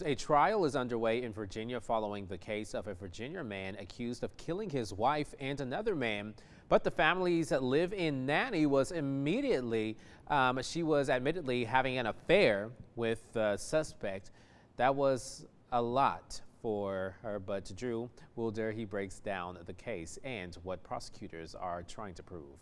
A trial is underway in Virginia following the case of a Virginia man accused of killing his wife and another man. But the family's live-in nanny was she was admittedly having an affair with the suspect. That was a lot for her, but Drew Wilder, he breaks down the case and what prosecutors are trying to prove.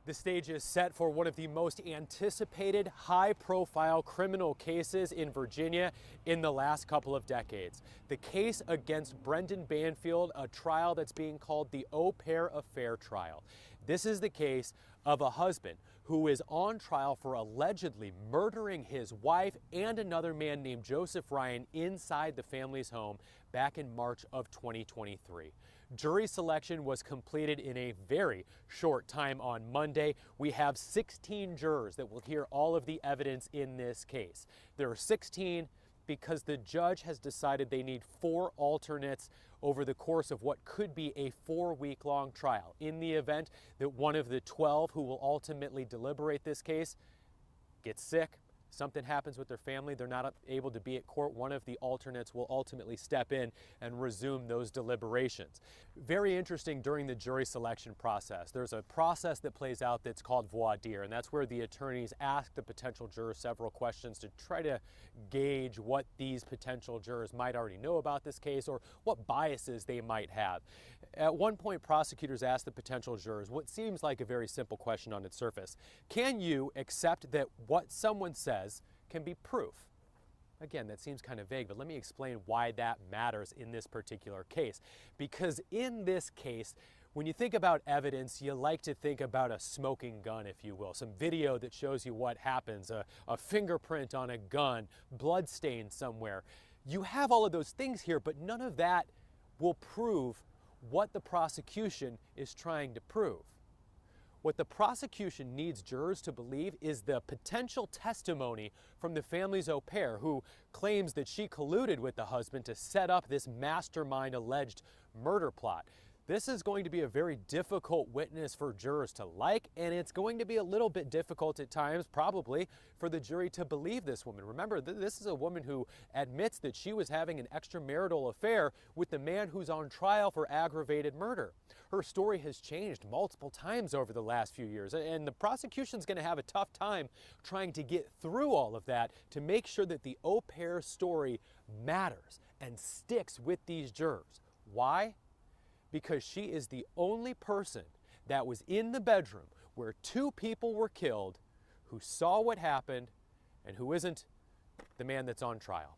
The stage is set for one of the most anticipated high-profile criminal cases in Virginia in the last couple of decades. The case against Brendan Banfield, a trial that's being called the Au Pair Affair trial. This is the case of a husband who is on trial for allegedly murdering his wife and another man named Joseph Ryan inside the family's home back in March of 2023. Jury selection was completed in a very short time on Monday. We have 16 jurors that will hear all of the evidence in this case. There are 16 because the judge has decided they need 4 alternates over the course of what could be a 4-week-long trial. In the event that one of the 12 who will ultimately deliberate this case gets sick, something happens with their family, they're not able to be at court, one of the alternates will ultimately step in and resume those deliberations. Very interesting during the jury selection process. There's a process that plays out that's called voir dire, and that's where the attorneys ask the potential jurors several questions to try to gauge what these potential jurors might already know about this case or what biases they might have. At one point, prosecutors asked the potential jurors what seems like a very simple question on its surface. Can you accept that what someone says can be proof? Again, that seems kind of vague, but let me explain why that matters in this particular case. Because in this case, when you think about evidence, you like to think about a smoking gun, if you will, some video that shows you what happens, a fingerprint on a gun, blood stain somewhere. You have all of those things here, but none of that will prove what the prosecution is trying to prove. What the prosecution needs jurors to believe is the potential testimony from the family's au pair, who claims that she colluded with the husband to set up this mastermind alleged murder plot. This is going to be a very difficult witness for jurors to like, and it's going to be a little bit difficult at times, probably, for the jury to believe this woman. Remember, this is a woman who admits that she was having an extramarital affair with the man who's on trial for aggravated murder. Her story has changed multiple times over the last few years, and the prosecution's going to have a tough time trying to get through all of that to make sure that the au pair story matters and sticks with these jurors. Why? Because she is the only person that was in the bedroom where 2 people were killed, who saw what happened, and who isn't the man that's on trial.